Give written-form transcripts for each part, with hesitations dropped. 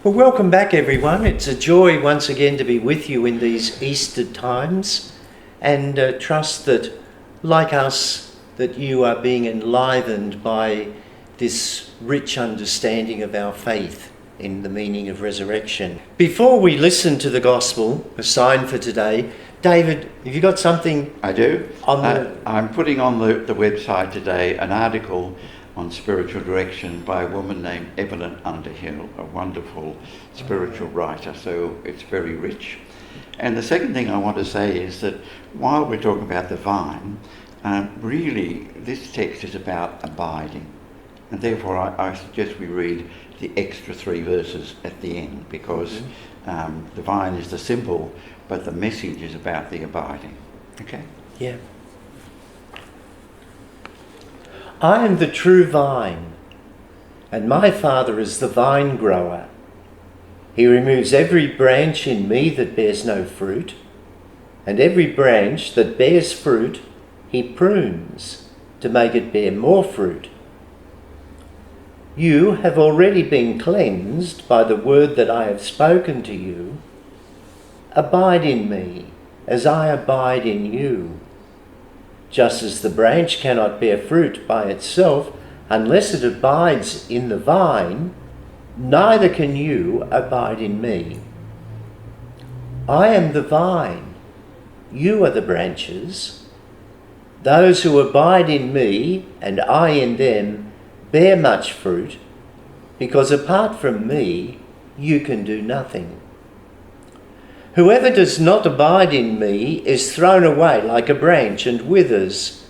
Well, welcome back everyone. It's a joy once again to be with you in these Easter times, and trust that, like us, that you are being enlivened by this rich understanding of our faith in the meaning of resurrection. Before we listen to the gospel, a sign for today, David, have you got something? I do. On I'm putting on the website today an article on spiritual direction by a woman named Evelyn Underhill, a wonderful spiritual writer, so it's very rich. And the second thing I want to say is that while we're talking about the vine, really this text is about abiding. And therefore I suggest we read the extra 3 verses at the end, because the vine is the symbol, but the message is about the abiding. Okay? Yeah. I am the true vine, and my Father is the vinegrower. He removes every branch in me that bears no fruit, and every branch that bears fruit he prunes to make it bear more fruit. You have already been cleansed by the word that I have spoken to you. Abide in me, as I abide in you. Just as the branch cannot bear fruit by itself unless it abides in the vine, neither can you abide in me. I am the vine, you are the branches. Those who abide in me and I in them bear much fruit, because apart from me you can do nothing. Whoever does not abide in me is thrown away like a branch and withers.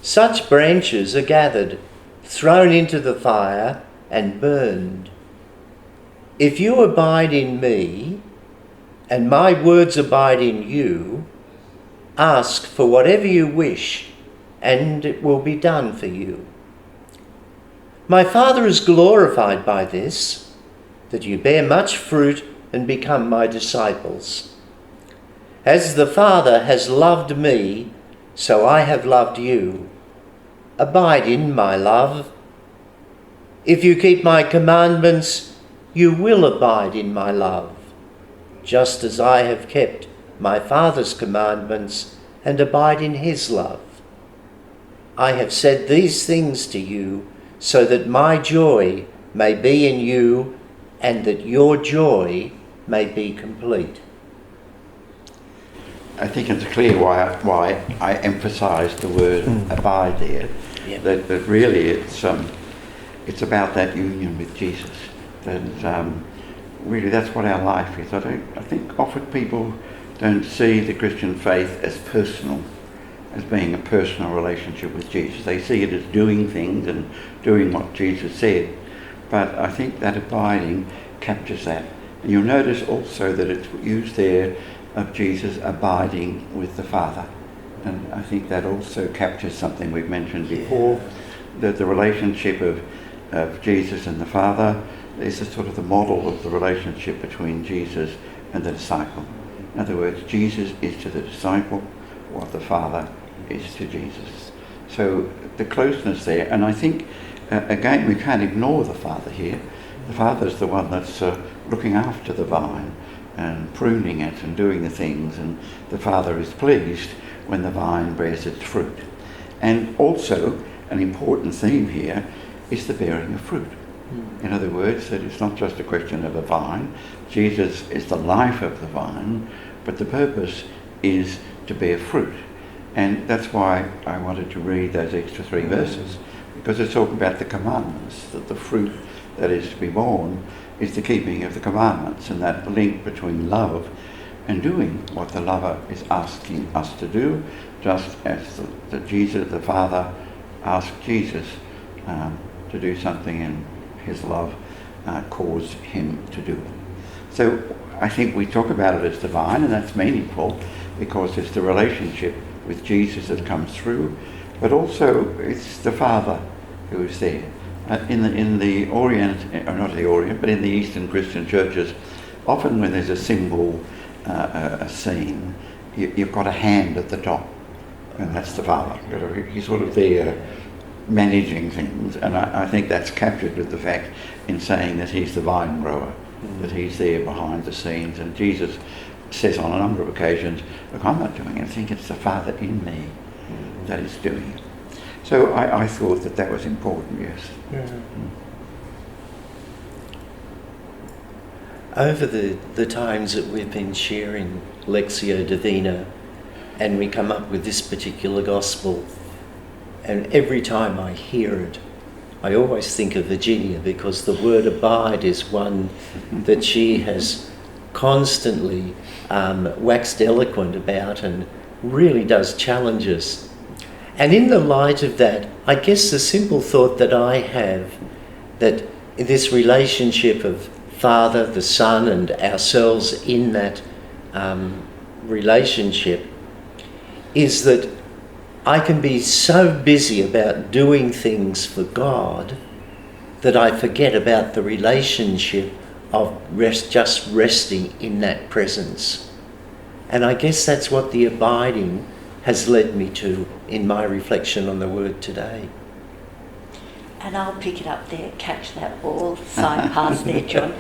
Such branches are gathered, thrown into the fire, and burned. If you abide in me, and my words abide in you, ask for whatever you wish, and it will be done for you. My Father is glorified by this, that you bear much fruit and become my disciples. As the Father has loved me, so I have loved you. Abide in my love. If you keep my commandments, you will abide in my love, just as I have kept my Father's commandments and abide in his love. I have said these things to you, so that my joy may be in you, and that your joy may be complete. I think it's clear why I emphasised the word abide there. Yeah. That really it's about that union with Jesus. That really that's what our life is. I think often people don't see the Christian faith as personal, as being a personal relationship with Jesus. They see it as doing things and doing what Jesus said. But I think that abiding captures that. And you'll notice also that it's used there of Jesus abiding with the Father. And I think that also captures something we've mentioned before, that the relationship of Jesus and the Father is a sort of the model of the relationship between Jesus and the disciple. In other words, Jesus is to the disciple what the Father is to Jesus. So the closeness there, and I think, again, we can't ignore the Father here. The Father's the one that's looking after the vine and pruning it and doing the things, and the Father is pleased when the vine bears its fruit. And also, an important theme here is the bearing of fruit. In other words, that it's not just a question of a vine. Jesus is the life of the vine, but the purpose is to bear fruit. And that's why I wanted to read those extra 3 verses, because it's talking about the commandments, that the fruit that is to be born is the keeping of the commandments, and that link between love and doing what the lover is asking us to do, just as the Father asked Jesus to do something, and his love caused him to do it. So I think we talk about it as divine, and that's meaningful because it's the relationship with Jesus that comes through, but also it's the Father who is there. In the Orient, or not the Orient, but in the Eastern Christian churches, often when there's a symbol, a scene, you've got a hand at the top, and that's the Father. He's sort of there managing things, and I think that's captured with the fact in saying that he's the vine grower. that he's there behind the scenes. And Jesus says on a number of occasions, look, I'm not doing anything, it's the Father in me that is doing it. So I thought that was important, yes. Over the times that we've been sharing Lectio Divina, and we come up with this particular gospel, and every time I hear it, I always think of Virginia, because the word abide is one that she has constantly waxed eloquent about and really does challenge us. And in the light of that, I guess the simple thought that I have, that in this relationship of Father, the Son, and ourselves in that relationship, is that I can be so busy about doing things for God that I forget about the relationship of just resting in that presence. And I guess that's what the abiding has led me to in my reflection on the word today. And I'll pick it up there, catch that ball, sign past there, John.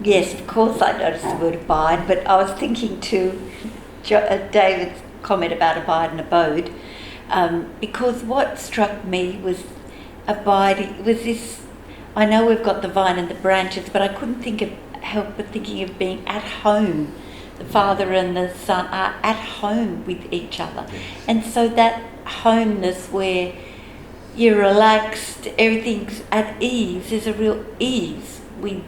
Yes, of course I noticed the word abide, but I was thinking too, David's comment about abide and abode, because what struck me was abiding, was this, I know we've got the vine and the branches, but I couldn't help but thinking of being at home. The Father and the Son are at home with each other. And so that homeness where you're relaxed, everything's at ease, there's a real ease with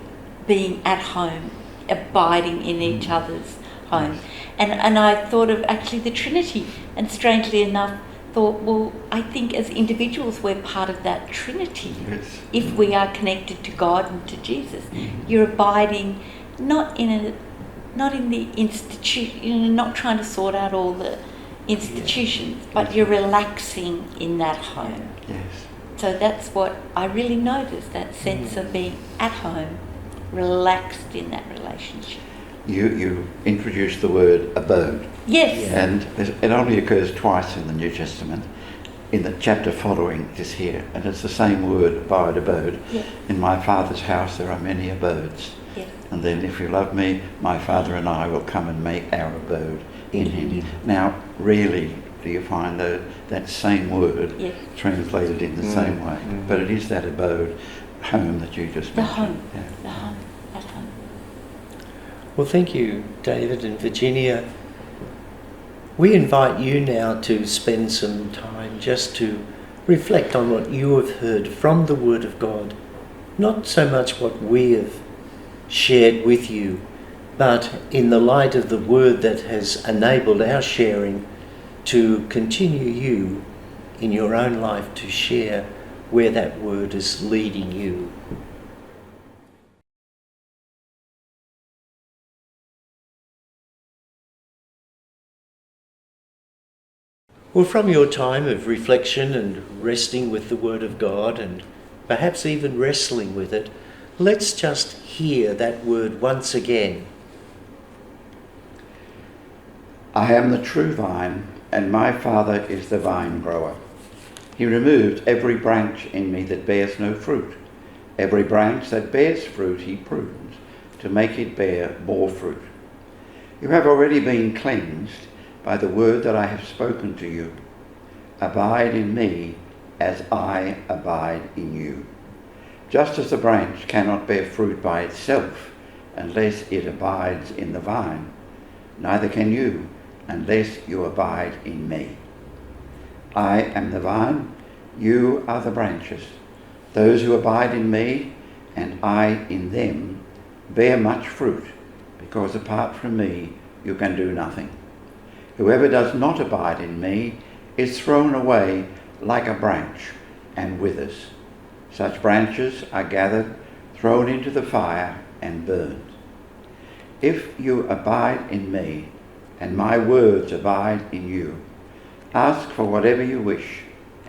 being at home, abiding in each other's home. And I thought of actually the Trinity, and strangely enough thought, well, I think as individuals we're part of that Trinity. Yes. If we are connected to God and to Jesus. You're abiding not in the institution, not trying to sort out all the institutions, but you're relaxing in that home. Yes. So that's what I really noticed, that sense of being at home, relaxed in that relationship. You introduced the word abode. Yes. And it only occurs twice in the New Testament, in the chapter following this here, and it's the same word, abode. Yes. In my Father's house there are many abodes. Yes. And then if you love me, my Father and I will come and make our abode in him. Now, really, do you find that same word translated in the same way? But it is that abode, home that you just The mentioned. home. Yeah. The home. At home. Well, thank you, David and Virginia. We invite you now to spend some time just to reflect on what you have heard from the Word of God. Not so much what we have shared with you, but in the light of the Word that has enabled our sharing, to continue you in your own life to share where that Word is leading you. Well, from your time of reflection and resting with the Word of God, and perhaps even wrestling with it, let's just hear that word once again. I am the true vine, and my Father is the vinegrower. He removed every branch in me that bears no fruit. Every branch that bears fruit he prunes, to make it bear more fruit. You have already been cleansed by the word that I have spoken to you. Abide in me as I abide in you. Just as the branch cannot bear fruit by itself unless it abides in the vine, neither can you unless you abide in me. I am the vine, you are the branches. Those who abide in me and I in them bear much fruit, because apart from me you can do nothing. Whoever does not abide in me is thrown away like a branch and withers. Such branches are gathered, thrown into the fire and burned. If you abide in me and my words abide in you, ask for whatever you wish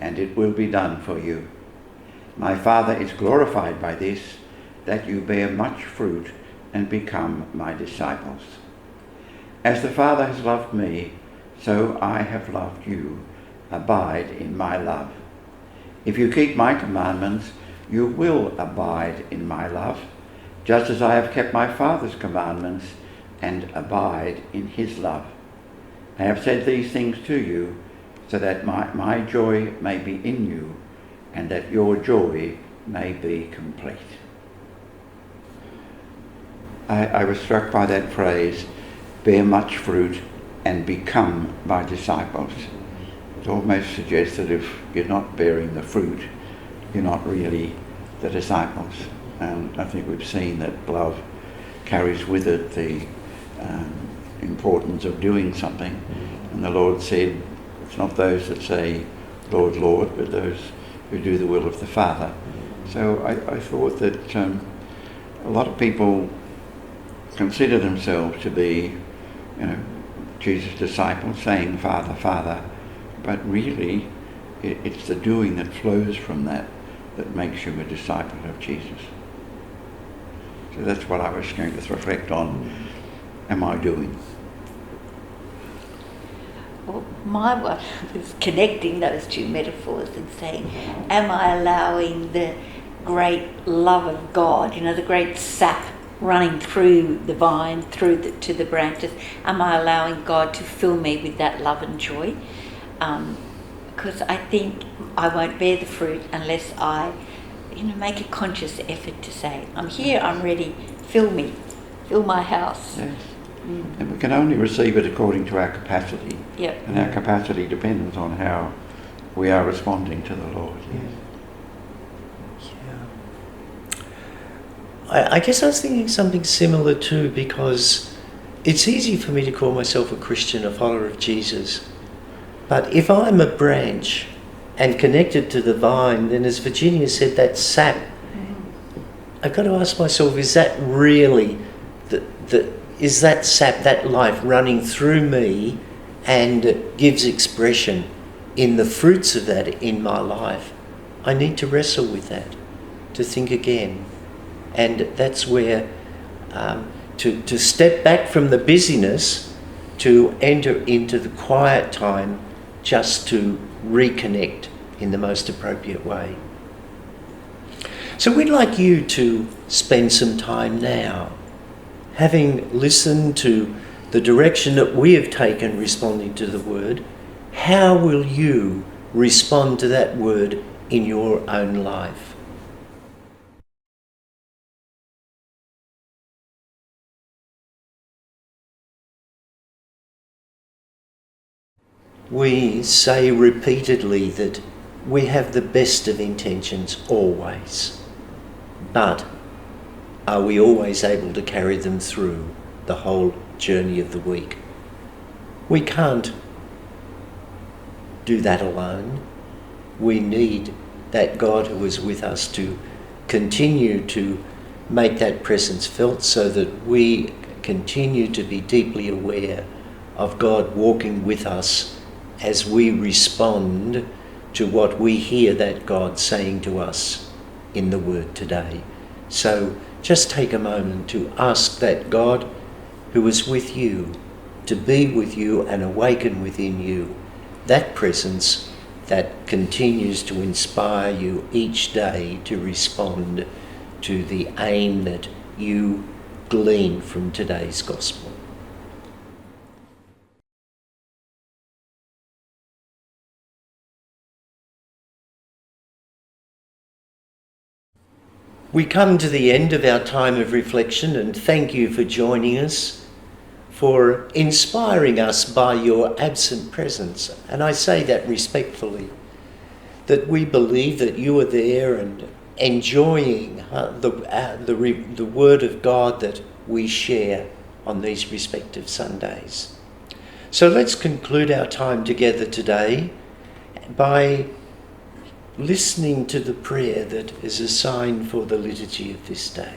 and it will be done for you. My Father is glorified by this, that you bear much fruit and become my disciples. As the Father has loved me, so I have loved you. Abide in my love. If you keep my commandments, you will abide in my love, just as I have kept my Father's commandments and abide in his love. I have said these things to you so that my joy may be in you and that your joy may be complete. I was struck by that phrase, bear much fruit and become my disciples. It almost suggests that if you're not bearing the fruit, you're not really the disciples. And I think we've seen that love carries with it the importance of doing something. And the Lord said, it's not those that say, Lord, Lord, but those who do the will of the Father. So I thought that a lot of people consider themselves to be, Jesus' disciples, saying, Father, Father, but really it's the doing that flows from that makes you a disciple of Jesus. So that's what I was going to reflect on. Am I doing? Well, my one was connecting those two metaphors and saying, am I allowing the great love of God, the great sap running through the vine, to the branches, am I allowing God to fill me with that love and joy? Because I think I won't bear the fruit unless I, make a conscious effort to say, I'm here, I'm ready, fill me, fill my house. Yes. And we can only receive it according to our capacity. Yep. And our capacity depends on how we are responding to the Lord. Yes. Yeah. I guess I was thinking something similar too, because it's easy for me to call myself a Christian, a follower of Jesus. But if I'm a branch and connected to the vine, then as Virginia said, that sap, I've got to ask myself, is that really is that sap, that life running through me and gives expression in the fruits of that in my life? I need to wrestle with that, to think again. And that's where to step back from the busyness, to enter into the quiet time, just to reconnect in the most appropriate way. So we'd like you to spend some time now, having listened to the direction that we have taken responding to the word. How will you respond to that word in your own life? We say repeatedly that we have the best of intentions always, but are we always able to carry them through the whole journey of the week? We can't do that alone. We need that God who is with us to continue to make that presence felt, so that we continue to be deeply aware of God walking with us as we respond to what we hear that God saying to us in the Word today. So just take a moment to ask that God who is with you to be with you and awaken within you that presence that continues to inspire you each day to respond to the aim that you glean from today's gospel. We come to the end of our time of reflection, and thank you for joining us, for inspiring us by your absent presence. And I say that respectfully, that we believe that you are there and enjoying the word of God that we share on these respective Sundays. So let's conclude our time together today by listening to the prayer that is assigned for the liturgy of this day.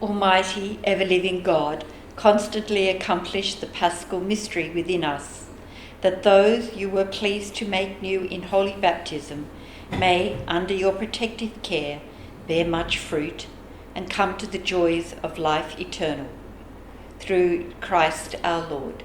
Almighty, ever-living God, constantly accomplish the paschal mystery within us, that those you were pleased to make new in holy baptism may, under your protective care, bear much fruit and come to the joys of life eternal. Through Christ our Lord.